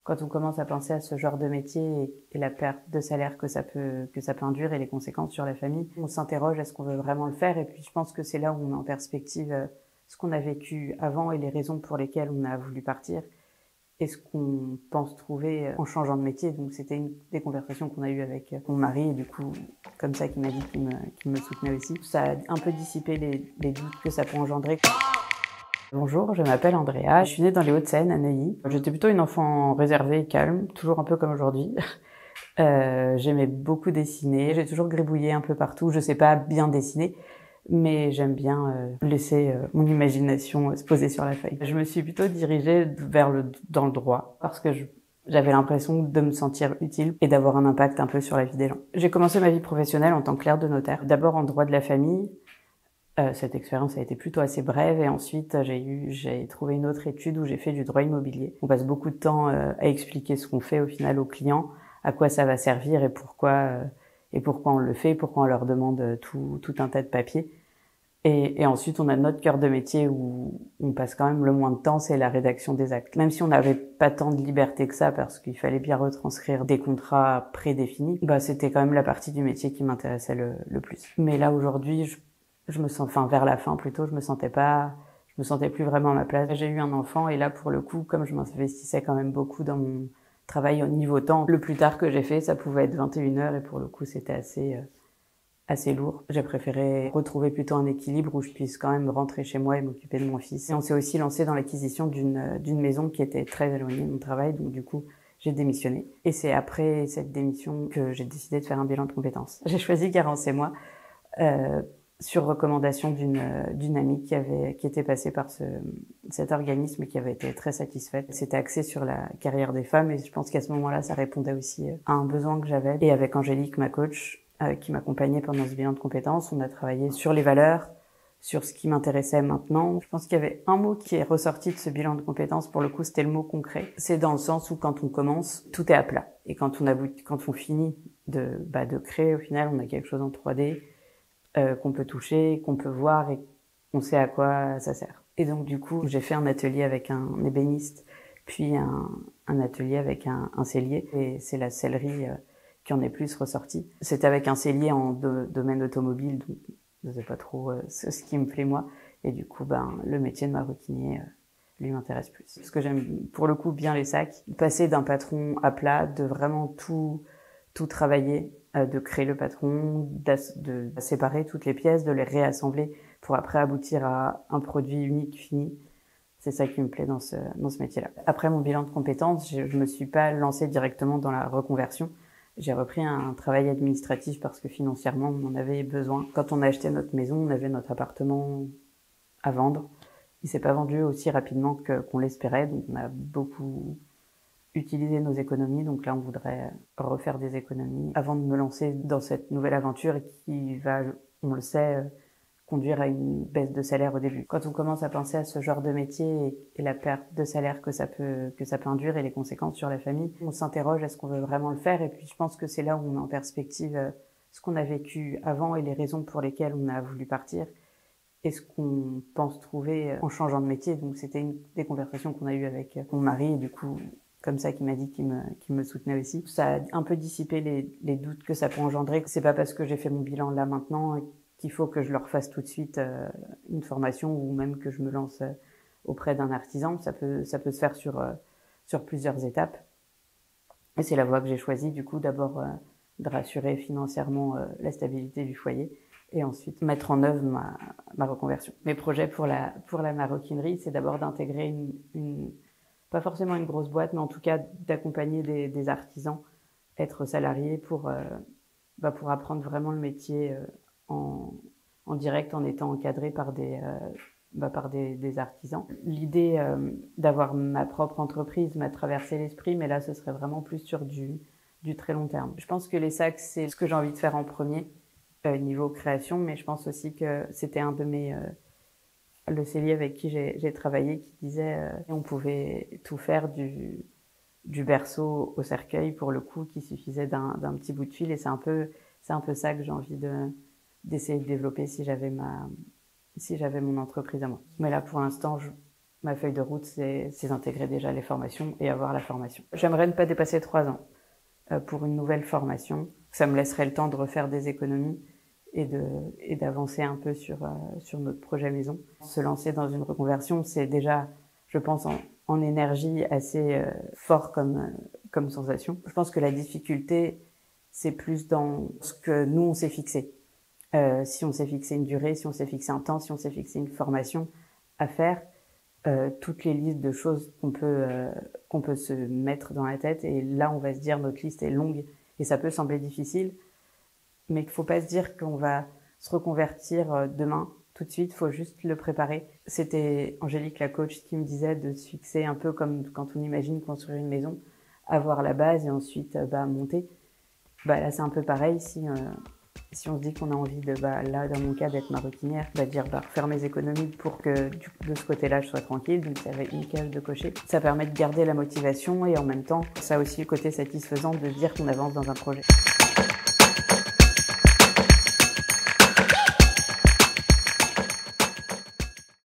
Quand on commence à penser à ce genre de métier et la perte de salaire que ça peut induire et les conséquences sur la famille, on s'interroge, est-ce qu'on veut vraiment le faire? Et puis je pense que c'est là où on met en perspective ce qu'on a vécu avant et les raisons pour lesquelles on a voulu partir et ce qu'on pense trouver en changeant de métier. Donc c'était une des conversations qu'on a eues avec mon mari et du coup, comme ça, qui m'a dit qu'il me soutenait aussi. Ça a un peu dissipé les doutes que ça peut engendrer. Bonjour, je m'appelle Andrea, je suis née dans les Hauts-de-Seine, à Neuilly. J'étais plutôt une enfant réservée et calme, toujours un peu comme aujourd'hui. J'aimais beaucoup dessiner, j'ai toujours gribouillé un peu partout, je sais pas bien dessiner, mais j'aime bien laisser mon imagination se poser sur la feuille. Je me suis plutôt dirigée dans le droit, parce que j'avais l'impression de me sentir utile et d'avoir un impact un peu sur la vie des gens. J'ai commencé ma vie professionnelle en tant que clerc de notaire, d'abord en droit de la famille. Cette expérience a été plutôt assez brève et ensuite j'ai trouvé une autre étude où j'ai fait du droit immobilier. On passe beaucoup de temps à expliquer ce qu'on fait au final aux clients, à quoi ça va servir et pourquoi on le fait, pourquoi on leur demande tout un tas de papiers. Et ensuite, on a notre cœur de métier où on passe quand même le moins de temps, c'est la rédaction des actes. Même si on n'avait pas tant de liberté que ça, parce qu'il fallait bien retranscrire des contrats prédéfinis, c'était quand même la partie du métier qui m'intéressait le plus. Mais là, aujourd'hui, je me sens, enfin, vers la fin plutôt, je me sentais plus vraiment à ma place. J'ai eu un enfant et là, pour le coup, comme je m'investissais quand même beaucoup dans mon travail au niveau temps, le plus tard que j'ai fait, ça pouvait être 21h et pour le coup, c'était assez lourd. J'ai préféré retrouver plutôt un équilibre où je puisse quand même rentrer chez moi et m'occuper de mon fils. Et on s'est aussi lancé dans l'acquisition d'une maison qui était très éloignée de mon travail, donc du coup, j'ai démissionné. Et c'est après cette démission que j'ai décidé de faire un bilan de compétences. J'ai choisi Garance et moi, sur recommandation d'une amie qui était passée par cet organisme et qui avait été très satisfaite. C'était axé sur la carrière des femmes et je pense qu'à ce moment-là, ça répondait aussi à un besoin que j'avais. Et avec Angélique, ma coach, qui m'accompagnait pendant ce bilan de compétences, on a travaillé sur les valeurs, sur ce qui m'intéressait maintenant. Je pense qu'il y avait un mot qui est ressorti de ce bilan de compétences, pour le coup, c'était le mot concret. C'est dans le sens où quand on commence, tout est à plat. Et quand on finit de créer, au final, on a quelque chose en 3D, qu'on peut toucher, qu'on peut voir et on sait à quoi ça sert. Et donc du coup, j'ai fait un atelier avec un ébéniste, puis un atelier avec un sellier, et c'est la sellerie qui en est plus ressortie. C'était avec un sellier en domaine automobile, donc je sais pas trop ce qui me plaît moi, et du coup, le métier de maroquinier lui m'intéresse plus. Parce que j'aime pour le coup bien les sacs, passer d'un patron à plat, de vraiment tout travailler, de créer le patron, de séparer toutes les pièces, de les réassembler pour après aboutir à un produit unique, fini. C'est ça qui me plaît dans ce métier-là. Après mon bilan de compétences, je me suis pas lancée directement dans la reconversion. J'ai repris un travail administratif parce que financièrement, on en avait besoin. Quand on a acheté notre maison, on avait notre appartement à vendre. Il s'est pas vendu aussi rapidement qu'on l'espérait, donc on a beaucoup utiliser nos économies. Donc là, on voudrait refaire des économies avant de me lancer dans cette nouvelle aventure qui va, on le sait, conduire à une baisse de salaire au début. Quand on commence à penser à ce genre de métier et la perte de salaire que ça peut induire et les conséquences sur la famille, on s'interroge, est-ce qu'on veut vraiment le faire? Et puis je pense que c'est là où on met en perspective ce qu'on a vécu avant et les raisons pour lesquelles on a voulu partir et ce qu'on pense trouver en changeant de métier. Donc c'était une des conversations qu'on a eues avec mon mari et du coup, comme ça, qui m'a dit qu'il me soutenait aussi. Ça a un peu dissipé les doutes que ça peut engendrer. C'est pas parce que j'ai fait mon bilan là maintenant qu'il faut que je leur fasse tout de suite une formation ou même que je me lance auprès d'un artisan. Ça peut se faire sur plusieurs étapes. Et c'est la voie que j'ai choisie, du coup, d'abord de rassurer financièrement la stabilité du foyer et ensuite mettre en œuvre ma reconversion. Mes projets pour la maroquinerie, c'est d'abord d'intégrer pas forcément une grosse boîte, mais en tout cas d'accompagner des artisans, être salarié pour apprendre vraiment le métier en direct, en étant encadré par des artisans. L'idée d'avoir ma propre entreprise m'a traversé l'esprit, mais là, ce serait vraiment plus sur du très long terme. Je pense que les sacs, c'est ce que j'ai envie de faire en premier, niveau création, mais je pense aussi que c'était un de mes... le cellier avec qui j'ai travaillé qui disait on pouvait tout faire du berceau au cercueil pour le coup, qu'il suffisait d'un petit bout de fil, et c'est un peu ça que j'ai envie d'essayer de développer si j'avais mon entreprise à moi. Mais là pour l'instant Ma feuille de route, c'est intégrer déjà les formations et avoir la formation. J'aimerais ne pas dépasser 3 ans pour une nouvelle formation. Ça me laisserait le temps de refaire des économies et d'avancer un peu sur notre projet maison. Se lancer dans une reconversion, c'est déjà, je pense, en énergie assez fort comme sensation. Je pense que la difficulté, c'est plus dans ce que nous, on s'est fixé. Si on s'est fixé une durée, si on s'est fixé un temps, si on s'est fixé une formation à faire, toutes les listes de choses qu'on peut se mettre dans la tête, et là, on va se dire notre liste est longue et ça peut sembler difficile, mais il ne faut pas se dire qu'on va se reconvertir demain, tout de suite, il faut juste le préparer. C'était Angélique, la coach, qui me disait de se fixer un peu comme quand on imagine construire une maison, avoir la base et ensuite monter. Là, c'est un peu pareil. Si on se dit qu'on a envie là, dans mon cas, d'être maroquinière, dire faire mes économies pour que de ce côté-là, je sois tranquille, donc ça avait une case de cocher. Ça permet de garder la motivation et en même temps, ça a aussi le côté satisfaisant de se dire qu'on avance dans un projet.